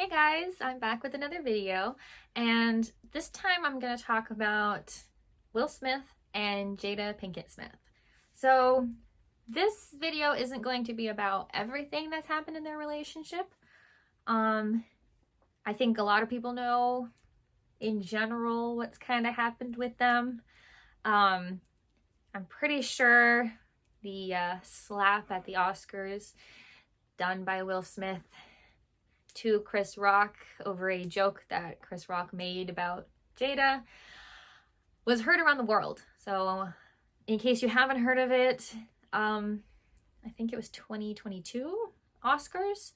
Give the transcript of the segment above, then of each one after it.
Hey guys, I'm back with another video, and this time I'm going to talk about Will Smith and Jada Pinkett Smith. So this video isn't going to be about everything that's happened in their relationship. I think a lot of people know in general what's kind of happened with them. I'm pretty sure the slap at the Oscars done by Will Smith to Chris Rock over a joke that Chris Rock made about Jada was heard around the world. So in case you haven't heard of it, I think it was 2022 Oscars,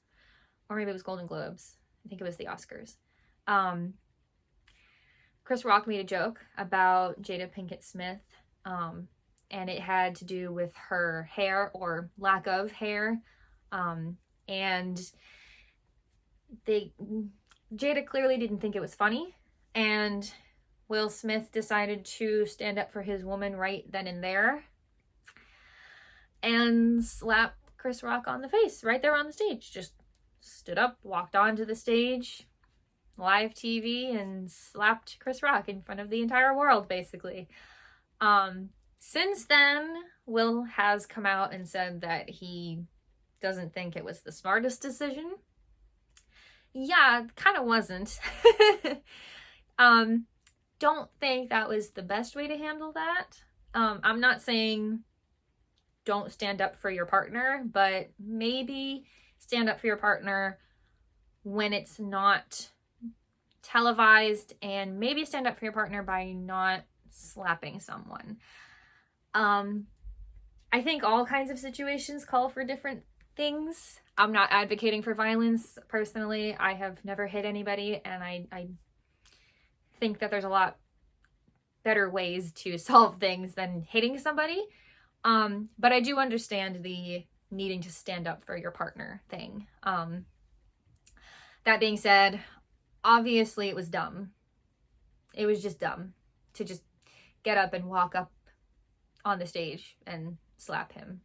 or maybe it was Golden Globes. I think it was the Oscars. Chris Rock made a joke about Jada Pinkett Smith, and it had to do with her hair or lack of hair, and Jada clearly didn't think it was funny, and Will Smith decided to stand up for his woman right then and there and slap Chris Rock on the face right there on the stage. Just stood up, walked onto the stage, live TV, and slapped Chris Rock in front of the entire world, basically. Since then, Will has come out and said that he doesn't think it was the smartest decision. Yeah, kind of wasn't. Don't think that was the best way to handle that. I'm not saying don't stand up for your partner, but maybe stand up for your partner when it's not televised, and maybe stand up for your partner by not slapping someone. I think all kinds of situations call for different things. I'm not advocating for violence personally. I have never hit anybody, and I think that there's a lot better ways to solve things than hitting somebody. But I do understand the needing to stand up for your partner thing. That being said, obviously it was dumb. It was just dumb to just get up and walk up on the stage and slap him.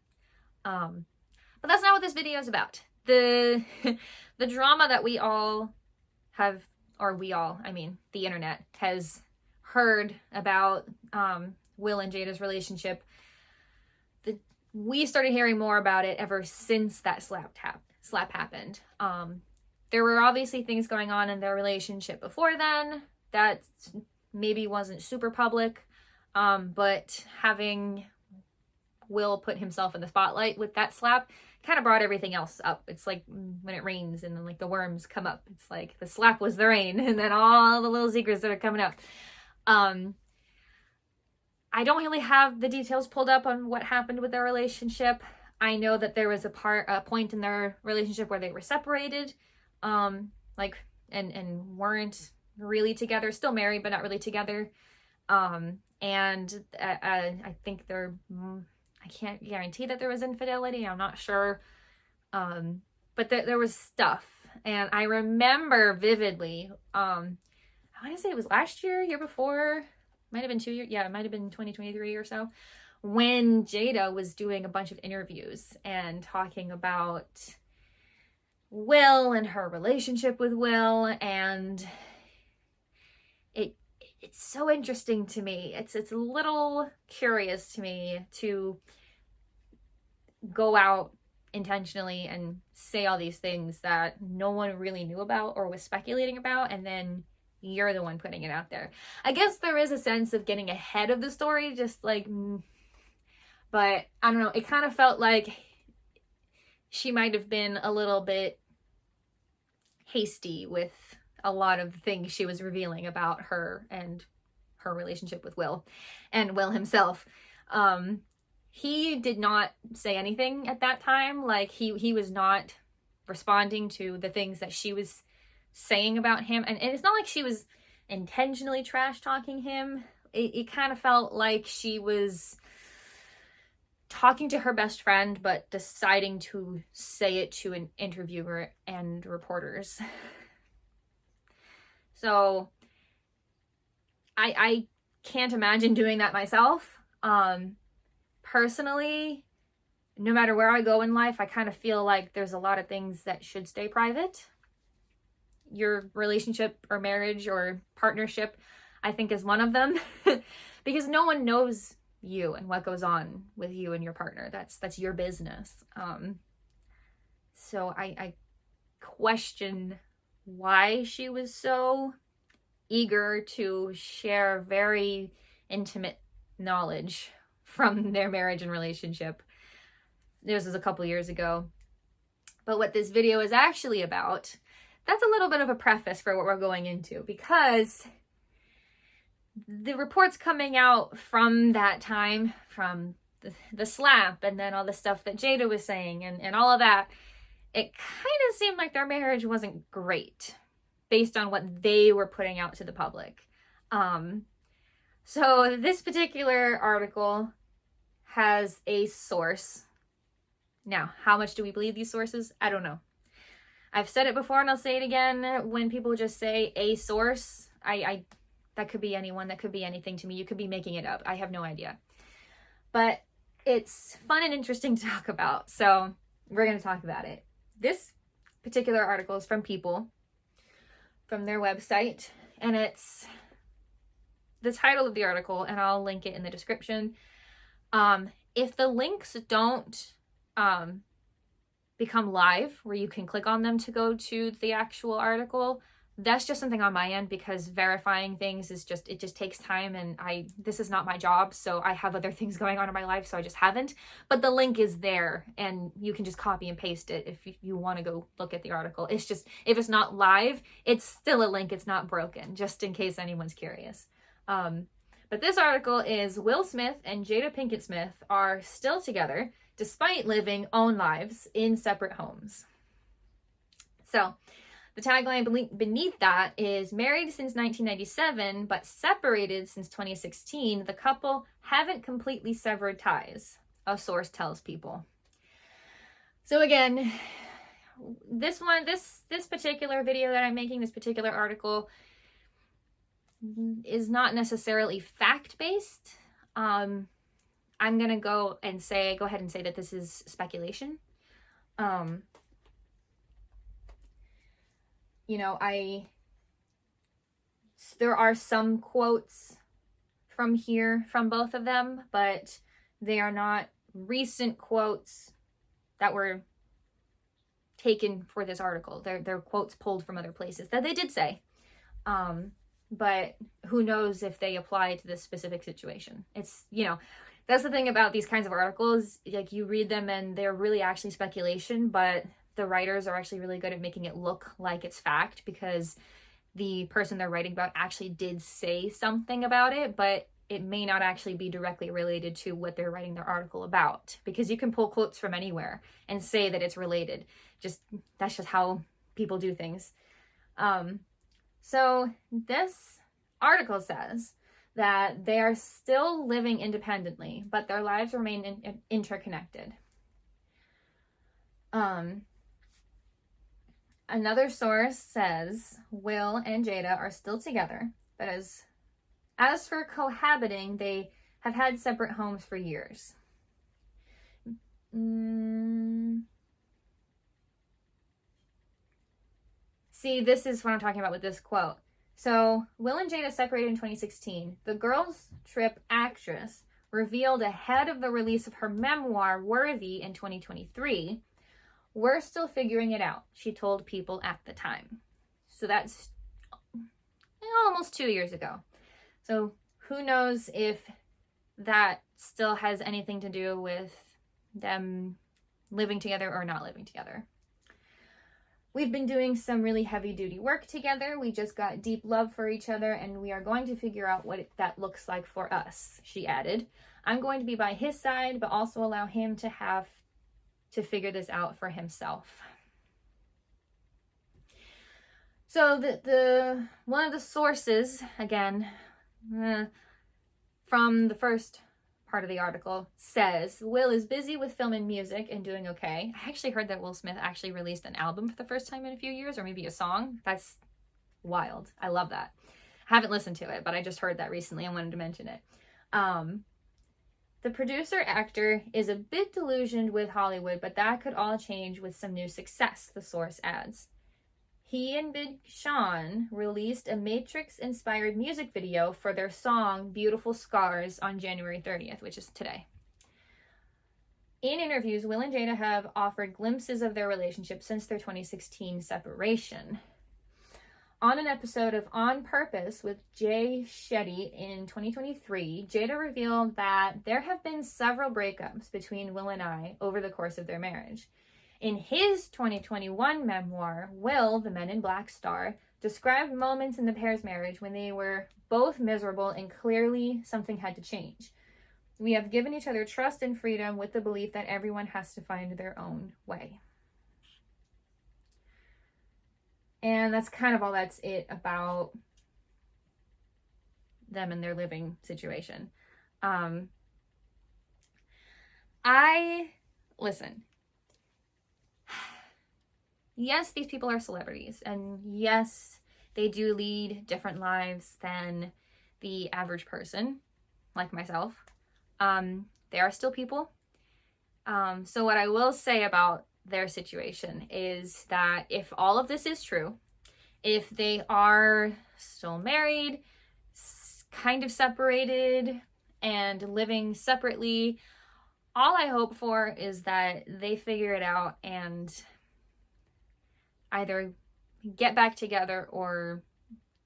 But that's not what this video is about. The drama that we all have, or the internet has heard about Will and Jada's relationship. We started hearing more about it ever since that slap happened. There were obviously things going on in their relationship before then that maybe wasn't super public, but having Will put himself in the spotlight with that slap kind of brought everything else up. It's like when it rains and then like the worms come up. It's like the slap was the rain, and then all the little secrets that are coming up. I don't really have the details pulled up on what happened with their relationship. I know that there was a point in their relationship where they were separated, and weren't really together, still married, but not really together. And I think I can't guarantee that there was infidelity. I'm not sure. But there was stuff. And I remember vividly, I want to say it was last year before, might have been 2 years. Yeah, it might have been 2023 or so, when Jada was doing a bunch of interviews and talking about Will and her relationship with Will. And it's so interesting to me. It's a little curious to me to go out intentionally and say all these things that no one really knew about or was speculating about, and then you're the one putting it out there. I guess there is a sense of getting ahead of the story, just like, but I don't know. It kind of felt like she might have been a little bit hasty with a lot of the things she was revealing about her and her relationship with Will and Will himself. He did not say anything at that time. Like he was not responding to the things that she was saying about him. And it's not like she was intentionally trash talking him. It kind of felt like she was talking to her best friend, but deciding to say it to an interviewer and reporters. So I can't imagine doing that myself. Personally, no matter where I go in life, I kind of feel like there's a lot of things that should stay private. your relationship or marriage or partnership, I think, is one of them. Because no one knows you and what goes on with you and your partner. That's your business. So I question why she was so eager to share very intimate knowledge from their marriage and relationship. This was a couple years ago. But what this video is actually about, that's a little bit of a preface for what we're going into, because the reports coming out from that time, from the slap and then all the stuff that Jada was saying and all of that, it kind of seemed like their marriage wasn't great based on what they were putting out to the public. So this particular article has a source. Now, how much do we believe these sources? I don't know. I've said it before and I'll say it again. When people just say a source, I that could be anyone, that could be anything to me. You could be making it up. I have no idea. But it's fun and interesting to talk about. So we're going to talk about it. This particular article is from People, from their website. And it's the title of the article, and I'll link it in the description. If the links don't become live, where you can click on them to go to the actual article, that's just something on my end, because verifying things is just, it just takes time, and this is not my job, so I have other things going on in my life, so I just haven't. But the link is there, and you can just copy and paste it if you want to go look at the article. It's just, if it's not live, it's still a link, it's not broken, just in case anyone's curious. But this article is Will Smith and Jada Pinkett Smith are still together despite living own lives in separate homes. So the tagline beneath that is, married since 1997 but separated since 2016, the couple haven't completely severed ties, a source tells People. So again, this particular video that I'm making, this particular article, is not necessarily fact-based. I'm gonna go ahead and say that this is speculation. There are some quotes from here from both of them, but they are not recent quotes that were taken for this article. They're quotes pulled from other places that they did say. But who knows if they apply to this specific situation. It's, that's the thing about these kinds of articles. Like, you read them and they're really actually speculation, but the writers are actually really good at making it look like it's fact, because the person they're writing about actually did say something about it, but it may not actually be directly related to what they're writing their article about, because you can pull quotes from anywhere and say that it's related. That's just how people do things. So this article says that they are still living independently, but their lives remain interconnected. Another source says Will and Jada are still together, but as for cohabiting, they have had separate homes for years. See, this is what I'm talking about with this quote. So, Will and Jada separated in 2016. The Girls Trip actress revealed ahead of the release of her memoir, Worthy, in 2023, "We're still figuring it out," she told People at the time. So that's almost 2 years ago. So who knows if that still has anything to do with them living together or not living together. We've been doing some really heavy-duty work together. We just got deep love for each other, and we are going to figure out what that looks like for us, she added. I'm going to be by his side, but also allow him to have to figure this out for himself. So the one of the sources, again, from the first part of the article, says Will is busy with film and music and doing okay. I actually heard that Will Smith actually released an album for the first time in a few years, or maybe a song. That's wild. I love that. I haven't listened to it, but I just heard that recently and wanted to mention it. The producer-actor is a bit delusioned with Hollywood, but that could all change with some new success, the source adds. he and Big Sean released a Matrix-inspired music video for their song Beautiful Scars on January 30th, which is today. In interviews, Will and Jada have offered glimpses of their relationship since their 2016 separation. On an episode of On Purpose with Jay Shetty in 2023, Jada revealed that there have been several breakups between Will and I over the course of their marriage. In his 2021 memoir, Will, the Men in Black star, described moments in the pair's marriage when they were both miserable and clearly something had to change. We have given each other trust and freedom with the belief that everyone has to find their own way. And that's kind of all that's it about them and their living situation. Listen. Yes, these people are celebrities. And yes, they do lead different lives than the average person, like myself. They are still people. So what I will say about their situation is that if all of this is true, if they are still married, kind of separated, and living separately, all I hope for is that they figure it out and either get back together or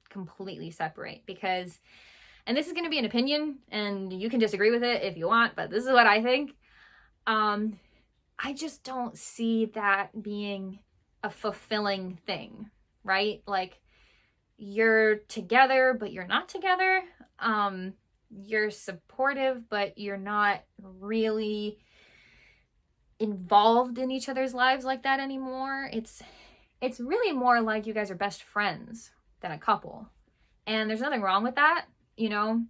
completely separate. Because, and this is going to be an opinion, and you can disagree with it if you want, but this is what I think. I just don't see that being a fulfilling thing, right? Like, you're together, but you're not together. You're supportive, but you're not really involved in each other's lives like that anymore. It's really more like you guys are best friends than a couple. And there's nothing wrong with that, you know?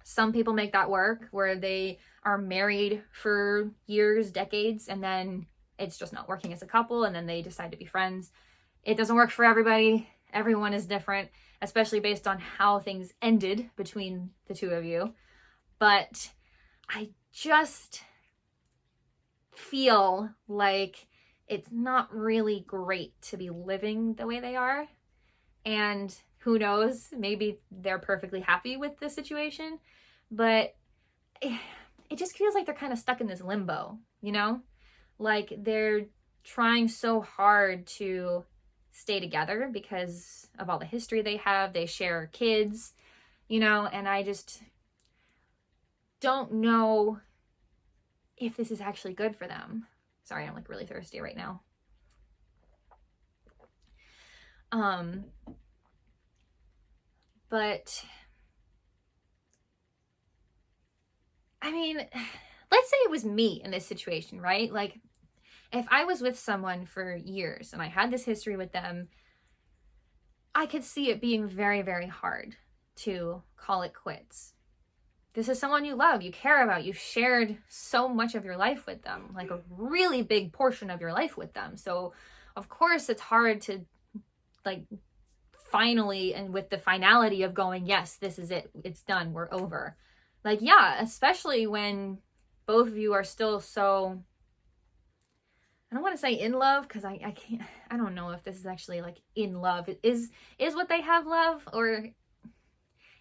Some people make that work where they are married for years, decades, and then it's just not working as a couple, and then they decide to be friends. It doesn't work for everybody. Everyone is different, especially based on how things ended between the two of you. But I just feel like it's not really great to be living the way they are. And who knows, maybe they're perfectly happy with the situation, but it just feels like they're kind of stuck in this limbo, you know? Like they're trying so hard to stay together because of all the history they have. They share kids, you know, and I just don't know if this is actually good for them. Sorry, I'm like really thirsty right now. But I mean, let's say it was me in this situation, right? Like if I was with someone for years and I had this history with them, I could see it being very, very hard to call it quits. This is someone you love, you care about, you've shared so much of your life with them, like a really big portion of your life with them. So of course it's hard to like finally, and with the finality of going, yes, this is it, it's done, we're over. Like, yeah, especially when both of you are still so, I don't want to say in love, because I can't, I don't know if this is actually like in love. Is what they have love, or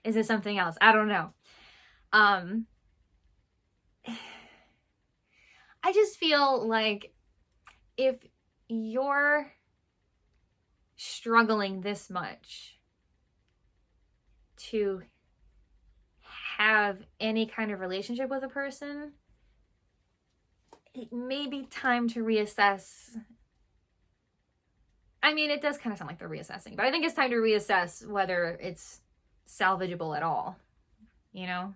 is it something else? I don't know. I just feel like if you're struggling this much to have any kind of relationship with a person, it may be time to reassess. I mean, it does kind of sound like they're reassessing, but I think it's time to reassess whether it's salvageable at all, you know?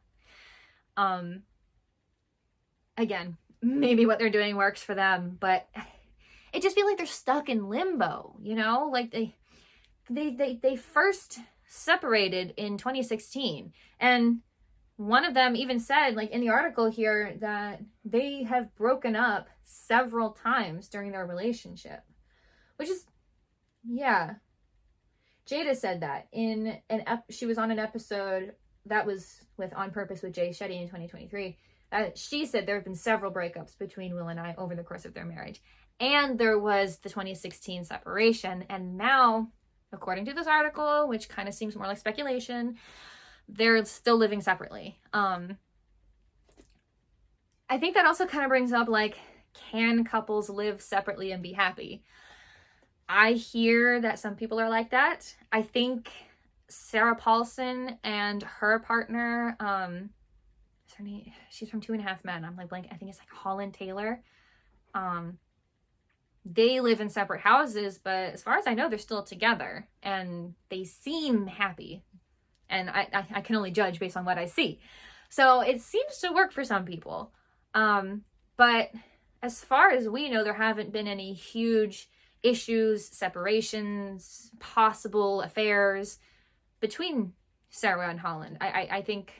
Again, maybe what they're doing works for them, but it just feels like they're stuck in limbo, you know? Like they first separated in 2016, and one of them even said, like in the article here, that they have broken up several times during their relationship, which is, yeah. Jada said that she was on an episode that was with On Purpose with Jay Shetty in 2023. She said there have been several breakups between Will and I over the course of their marriage. And there was the 2016 separation. And now, according to this article, which kind of seems more like speculation, they're still living separately. I think that also kind of brings up, like, can couples live separately and be happy? I hear that some people are like that. I think Sarah Paulson and her partner, what's her name? She's from 2.5 Men. I'm like blank. I think it's like Holland Taylor. They live in separate houses, but as far as I know, they're still together and they seem happy. And I can only judge based on what I see. So it seems to work for some people. But as far as we know, there haven't been any huge issues, separations, possible affairs between Sarah and Holland. I think,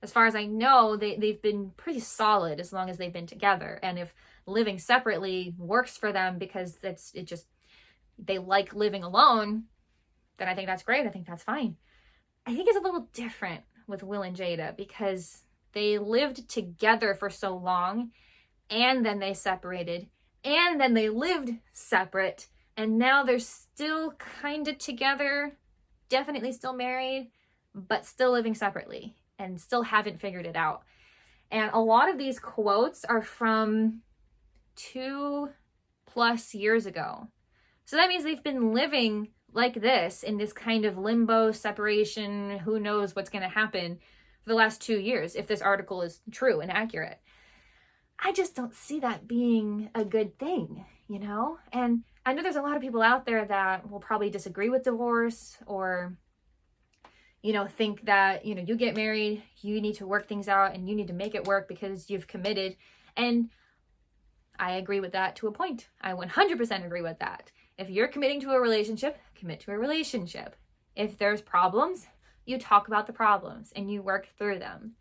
as far as I know, they've been pretty solid as long as they've been together. And if living separately works for them because they like living alone, then I think that's great. I think that's fine. I think it's a little different with Will and Jada because they lived together for so long and then they separated and then they lived separate and now they're still kind of together, definitely still married, but still living separately and still haven't figured it out. And a lot of these quotes are from 2+ years ago. So that means they've been living like this in this kind of limbo separation, who knows what's going to happen for the last 2 years, if this article is true and accurate. I just don't see that being a good thing, you know? And I know there's a lot of people out there that will probably disagree with divorce or, you know, think that, you know, you get married, you need to work things out and you need to make it work because you've committed. And I agree with that to a point. I 100% agree with that. If you're committing to a relationship, commit to a relationship. If there's problems, you talk about the problems and you work through them.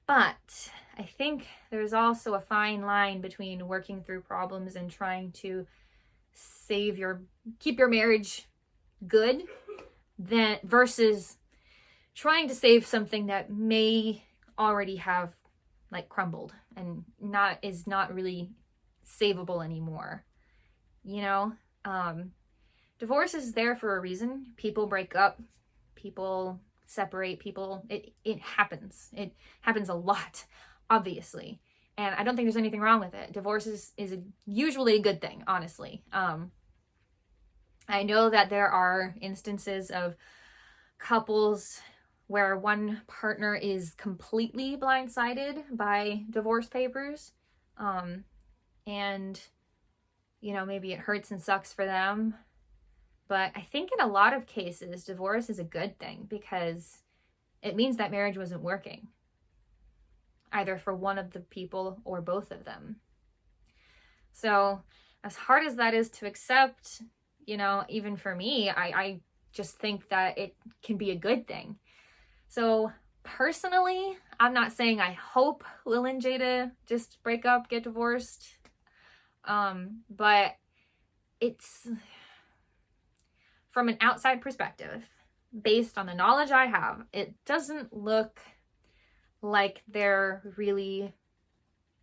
But I think there's also a fine line between working through problems and trying to keep your marriage good versus trying to save something that may already have like crumbled and is not really savable anymore. You know, divorce is there for a reason. People break up, people separate, it happens. It happens a lot, obviously. And I don't think there's anything wrong with it. Divorce is usually a good thing, honestly. I know that there are instances of couples where one partner is completely blindsided by divorce papers. And, you know, maybe it hurts and sucks for them. But I think in a lot of cases, divorce is a good thing because it means that marriage wasn't working, either for one of the people or both of them. So as hard as that is to accept, you know, even for me, I just think that it can be a good thing. So personally, I'm not saying I hope Will and Jada just break up, get divorced. But it's, from an outside perspective, based on the knowledge I have, it doesn't look like they're really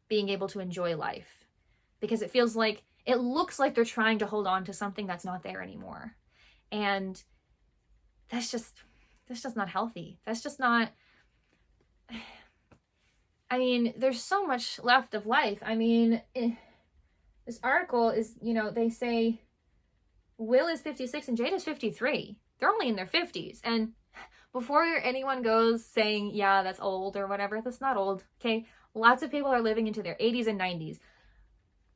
being able to enjoy life, because it looks like they're trying to hold on to something that's not there anymore. And that's just not healthy. That's just not, I mean, there's so much left of life. I mean, this article is, you know, they say Will is 56 and Jada's 53. They're only in their 50s. And before anyone goes saying, yeah, that's old or whatever, that's not old, okay? Lots of people are living into their 80s and 90s.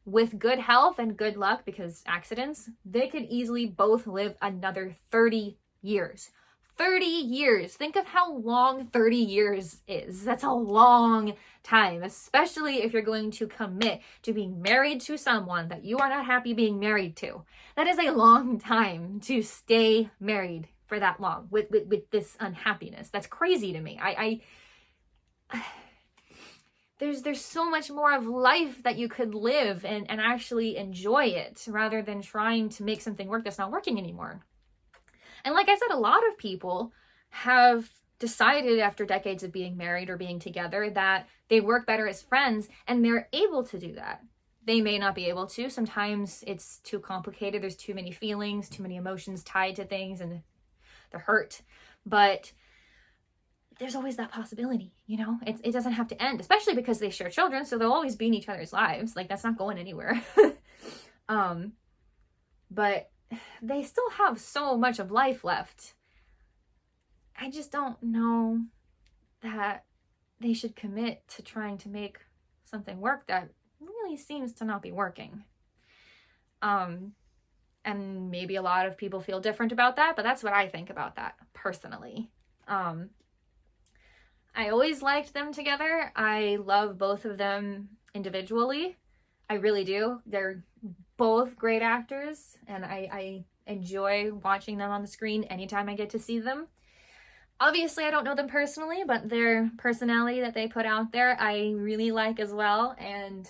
With good health and good luck, because accidents, they could easily both live another 30 years. 30 years. Think of how long 30 years is. That's a long time, especially if you're going to commit to being married to someone that you are not happy being married to. That is a long time to stay married for that long with this unhappiness. That's crazy to me. There's so much more of life that you could live and actually enjoy it, rather than trying to make something work that's not working anymore. And like I said, a lot of people have decided after decades of being married or being together that they work better as friends, and they're able to do that. They may not be able to. Sometimes it's too complicated. There's too many feelings, too many emotions tied to things, and the hurt. But there's always that possibility, you know? It doesn't have to end, especially because they share children, so they'll always be in each other's lives. Like, that's not going anywhere. But they still have so much of life left. I just don't know that they should commit to trying to make something work that really seems to not be working. And maybe a lot of people feel different about that, but that's what I think about that personally. I always liked them together. I love both of them individually. I really do. They're both great actors, and I enjoy watching them on the screen anytime I get to see them. Obviously, I don't know them personally, but their personality that they put out there, I really like as well. And,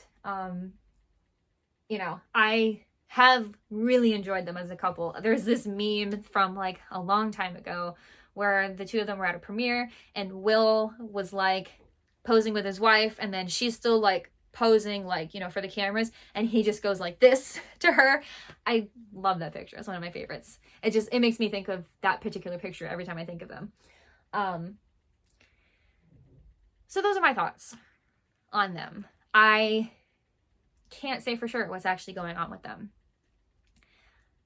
you know, I have really enjoyed them as a couple. There's this meme from like a long time ago where the two of them were at a premiere, and Will was like posing with his wife, and then she's still like posing, like, you know, for the cameras, and he just goes like this to her. I love that picture. It's one of my favorites. It makes me think of that particular picture every time I think of them. So those are my thoughts on them. I can't say for sure what's actually going on with them.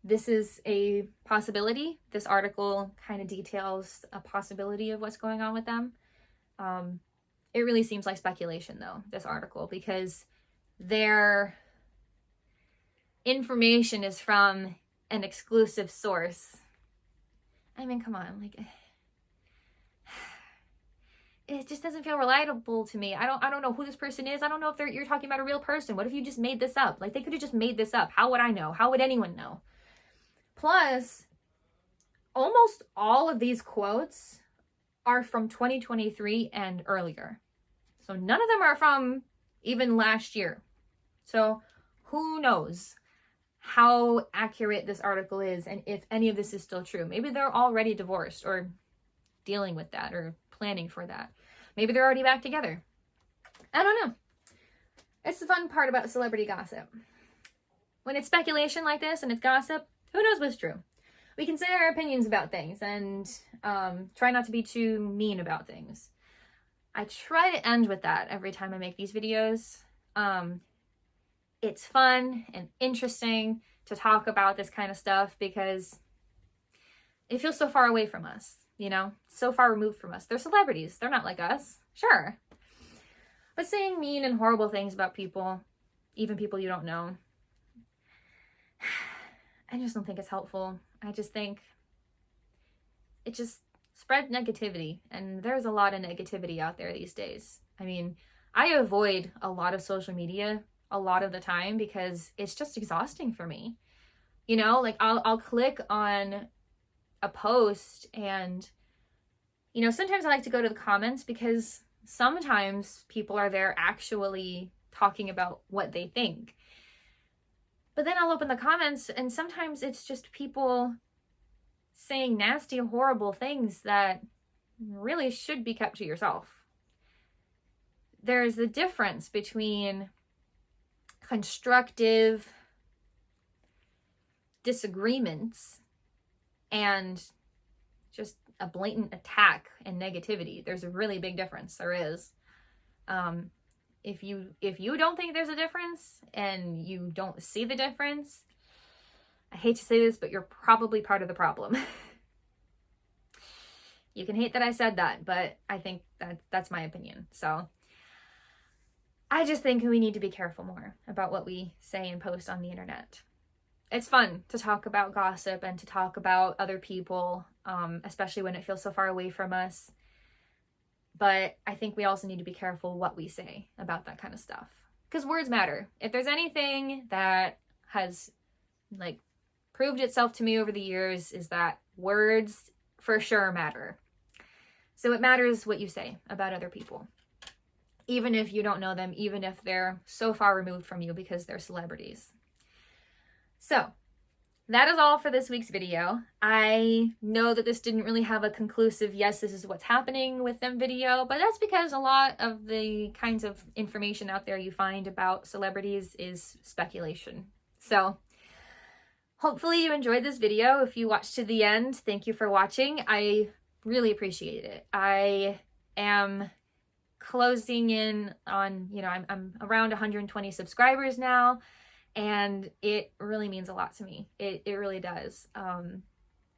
This is a possibility. This article kind of details a possibility of what's going on with them. It really seems like speculation, though, this article, because their information is from an exclusive source. I mean, come on, like, it just doesn't feel reliable to me. I don't know who this person is. I don't know if you're talking about a real person. What if you just made this up? Like, they could have just made this up. How would I know? How would anyone know? Plus, almost all of these quotes are from 2023 and earlier. So none of them are from even last year. So who knows how accurate this article is and if any of this is still true. Maybe they're already divorced or dealing with that or planning for that. Maybe they're already back together. I don't know. It's the fun part about celebrity gossip. When it's speculation like this and it's gossip, who knows what's true? We can say our opinions about things and try not to be too mean about things. I try to end with that every time I make these videos. It's fun and interesting to talk about this kind of stuff because it feels so far away from us, you know, so far removed from us. They're celebrities. They're not like us. Sure. But saying mean and horrible things about people, even people you don't know, I just don't think it's helpful. I just think it just spreads negativity, and there's a lot of negativity out there these days. I mean, I avoid a lot of social media a lot of the time because it's just exhausting for me. You know, like I'll click on a post and, you know, sometimes I like to go to the comments because sometimes people are there actually talking about what they think. But then I'll open the comments and sometimes it's just people saying nasty, horrible things that really should be kept to yourself. There's a difference between constructive disagreements and just a blatant attack and negativity. There's a really big difference. There is. If you don't think there's a difference and you don't see the difference, I hate to say this, but you're probably part of the problem. You can hate that I said that, but I think that's my opinion. So I just think we need to be careful more about what we say and post on the internet. It's fun to talk about gossip and to talk about other people, especially when it feels so far away from us. But I think we also need to be careful what we say about that kind of stuff. Because words matter. If there's anything that has like proved itself to me over the years is that words for sure matter. So it matters what you say about other people. Even if you don't know them, even if they're so far removed from you because they're celebrities. So that is all for this week's video. I know that this didn't really have a conclusive, yes, this is what's happening with them video, but that's because a lot of the kinds of information out there you find about celebrities is speculation. So hopefully you enjoyed this video. If you watched to the end, thank you for watching. I really appreciate it. I am closing in on, I'm around 120 subscribers now, and it really means a lot to me. It really does.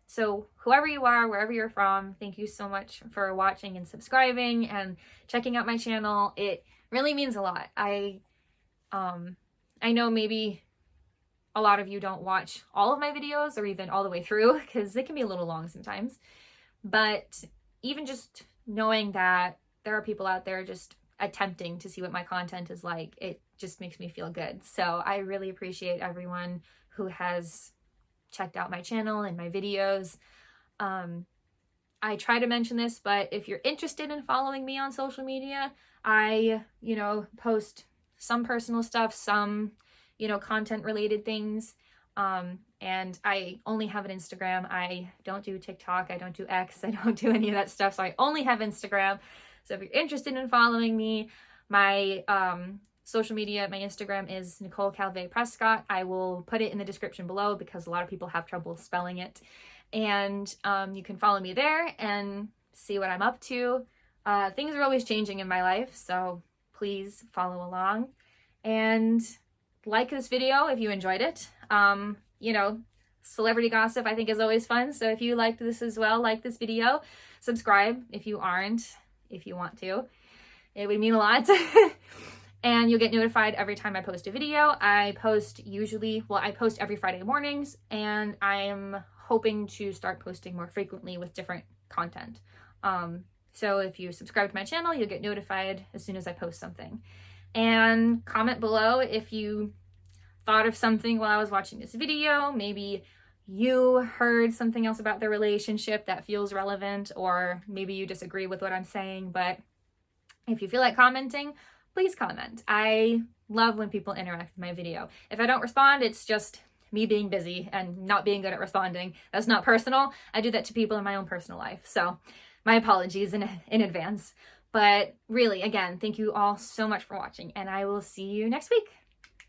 So whoever you are, wherever you're from, thank you so much for watching and subscribing and checking out my channel. It really means a lot. I know maybe a lot of you don't watch all of my videos or even all the way through because they can be a little long sometimes. But even just knowing that there are people out there just attempting to see what my content is like, it just makes me feel good. So I really appreciate everyone who has checked out my channel and my videos. I try to mention this, but if you're interested in following me on social media, I, post some personal stuff, some, content related things. And I only have an Instagram. I don't do TikTok. I don't do X. I don't do any of that stuff. So I only have Instagram. So if you're interested in following me, my social media, my Instagram is Nicole Calve Prescott. I will put it in the description below because a lot of people have trouble spelling it. And you can follow me there and see what I'm up to. Things are always changing in my life, so please follow along. And like this video if you enjoyed it. Celebrity gossip I think is always fun. So if you liked this as well, like this video, subscribe if you aren't, if you want to. It would mean a lot. And you'll get notified every time I post a video. I post every Friday mornings, and I'm hoping to start posting more frequently with different content. So if you subscribe to my channel, you'll get notified as soon as I post something. And comment below if you thought of something while I was watching this video. Maybe you heard something else about their relationship that feels relevant, or maybe you disagree with what I'm saying. But if you feel like commenting, please comment. I love when people interact with my video. If I don't respond, it's just me being busy and not being good at responding. That's not personal. I do that to people in my own personal life. So my apologies in advance. But really, again, thank you all so much for watching, and I will see you next week.